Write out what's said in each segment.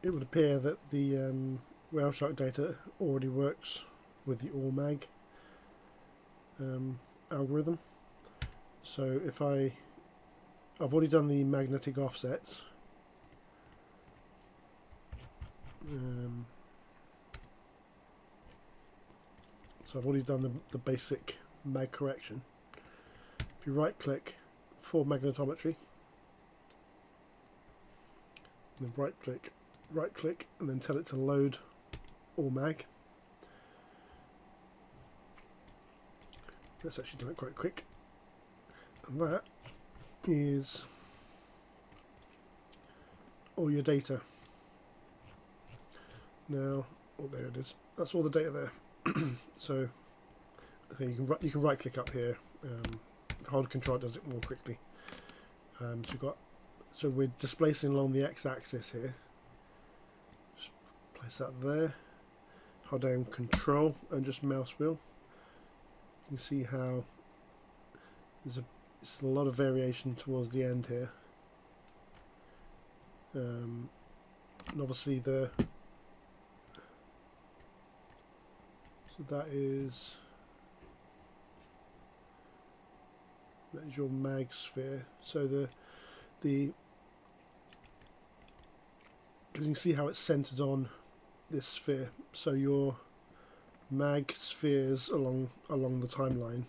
it would appear that the Whale Shark data already works with the AllMag algorithm. So if I've already done the magnetic offsets. So I've already done the basic mag correction. If you right click for magnetometry, and then right click, and then tell it to load AllMag. Let's actually do it quite quick. And that is all your data. Now, oh, there it is. That's all the data there. So, okay, you can right click up here. Hold Control, it does it more quickly. So we're displacing along the x-axis here. Just place that there. Hold down Control and just mouse wheel. You can see how there's a lot of variation towards the end here. And obviously so that is your mag sphere. So you can see how it's centered on this sphere. So your mag spheres along the timeline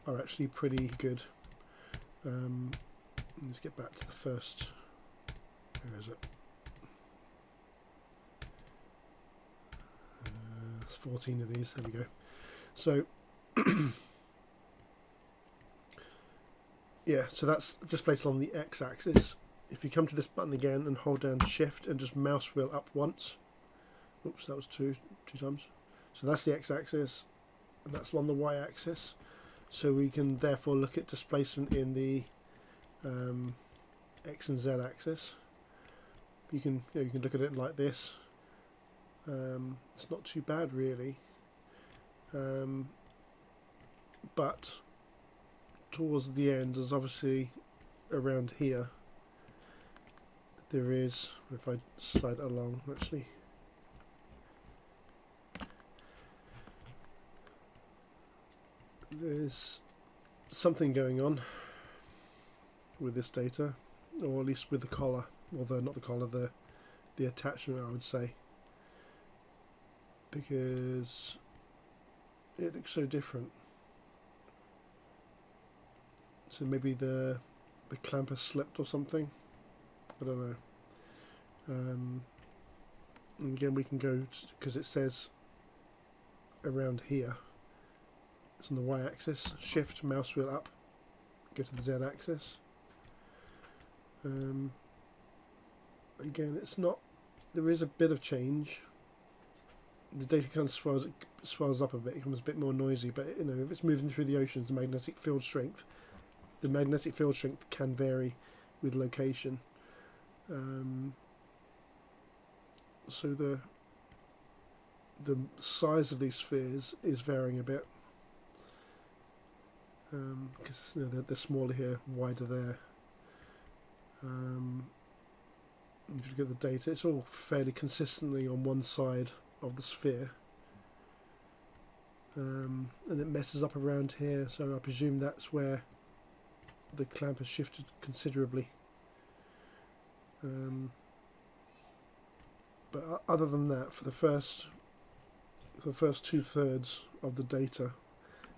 are actually pretty good. Let's get back to the first. Where is it? There's 14 of these. There we go. So yeah, so that's displaced along the x-axis. If you come to this button again and hold down Shift and just mouse wheel up once. Oops, that was two times. So that's the x-axis, and that's along the y-axis. So we can therefore look at displacement in the x and z axis. You can look at it like this. It's not too bad really, but towards the end, there's obviously around here. There is, if I slide along, actually. There's something going on with this data, or at least with the collar, or not the collar, the attachment, I would say, because it looks so different. So maybe the clamp has slipped or something. I don't know. And again, we can go because it says around here. It's on the y-axis. Shift mouse wheel up. Go to the z-axis. Again, it's not. There is a bit of change. The data kind of swells up a bit. It becomes a bit more noisy. But if it's moving through the oceans, the magnetic field strength can vary with location. So the size of these spheres is varying a bit, because they're smaller here, wider there. If you look at the data, it's all fairly consistently on one side of the sphere, and it messes up around here, so I presume that's where the clamp has shifted considerably. But other than that, for the first 2/3 of the data,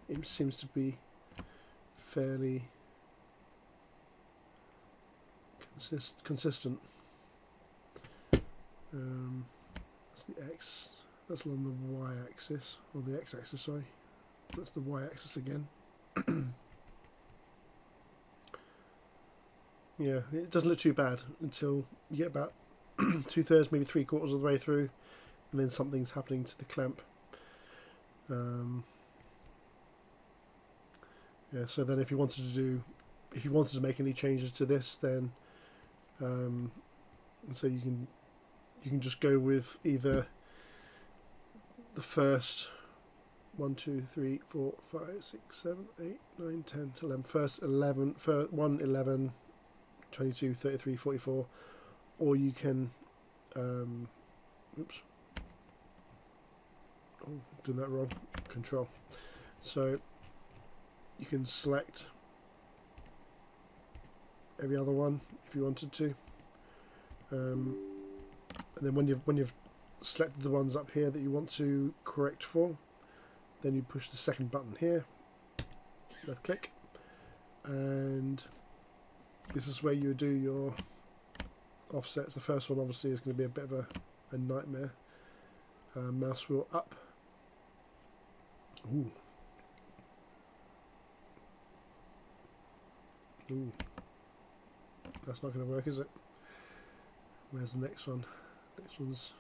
it seems to be fairly consistent. That's the x. That's along the y-axis, or the x-axis. Sorry, that's the y-axis again. Yeah, it doesn't look too bad until you get about 2/3, maybe 3/4 of the way through, and then something's happening to the clamp. Yeah, so then if you wanted to make any changes to this, then so you can just go with either the first 1, 2, 3, 4, 5, 6, 7, 8, 9, 10, 11, first 1, 11, 22, 33, 44, or you can oops, oh, doing that wrong, control. So you can select every other one if you wanted to, and then when you've selected the ones up here that you want to correct for, then you push the second button here, left click, and this is where you do your offsets. The first one obviously is going to be a bit of a nightmare. Mouse wheel up. Ooh. Ooh. That's not going to work, is it? Where's the next one? Next one's...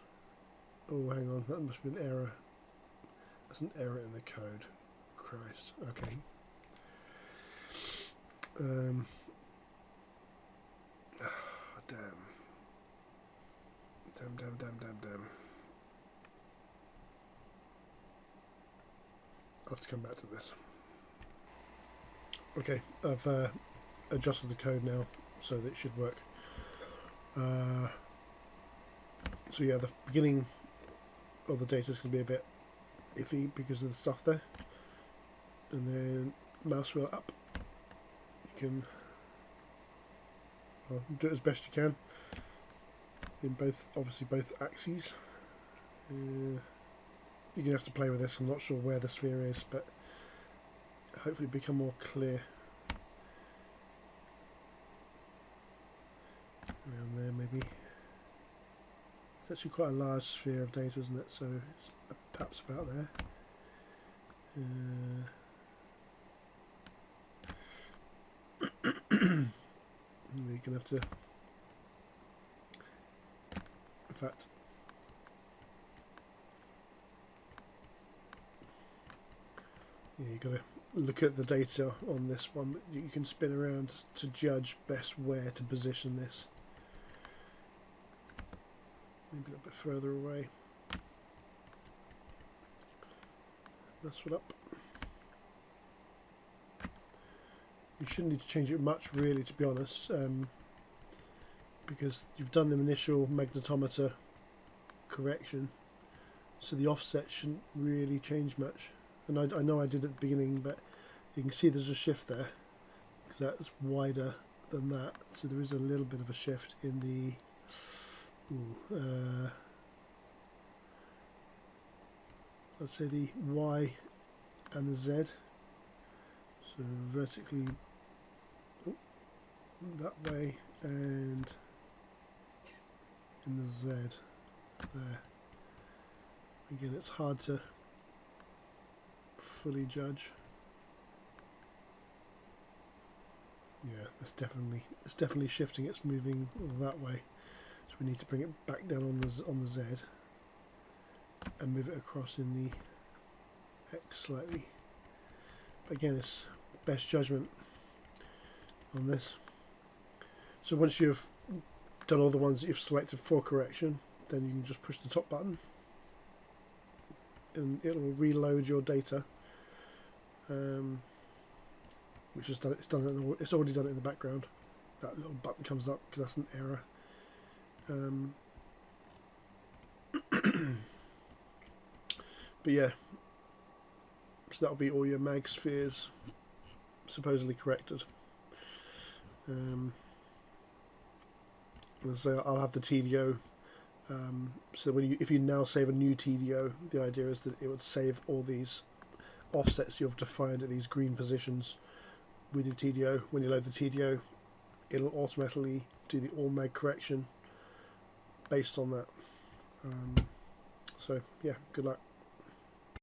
Oh, hang on. That must be an error. That's an error in the code. Christ. Okay. Damn. Damn. I'll have to come back to this. Okay, I've adjusted the code now so that it should work. So yeah, the beginning of the data is going to be a bit iffy because of the stuff there. And then mouse wheel up. You can do it as best you can in both, obviously both axes. You're going to have to play with this. I'm not sure where the sphere is, but hopefully become more clear. Around there maybe. It's actually quite a large sphere of data, isn't it? So it's perhaps about there. You're going to have to... In fact... Yeah, you've got to look at the data on this one. You can spin around to judge best where to position this. Maybe a little bit further away. That's what up. You shouldn't need to change it much, really, to be honest, because you've done the initial magnetometer correction, so the offset shouldn't really change much. And I know I did at the beginning, but you can see there's a shift there, because that's wider than that, so there is a little bit of a shift in the let's say the Y and the Z. So vertically that way and in the Z there. Again, it's hard to fully judge. Yeah, it's definitely shifting. It's moving that way. So we need to bring it back down on the Z and move it across in the X slightly. But again, it's best judgment on this. So once you've done all the ones that you've selected for correction, then you can just push the top button and it will reload your data, which is done. It's already done it in the background. That little button comes up because that's an error. But yeah, so that'll be all your mag spheres supposedly corrected. So I'll have the TDO. So when if you now save a new TDO, the idea is that it would save all these offsets you've defined at these green positions with your TDO. When you load the TDO, it'll automatically do the all mag correction based on that. So yeah, good luck.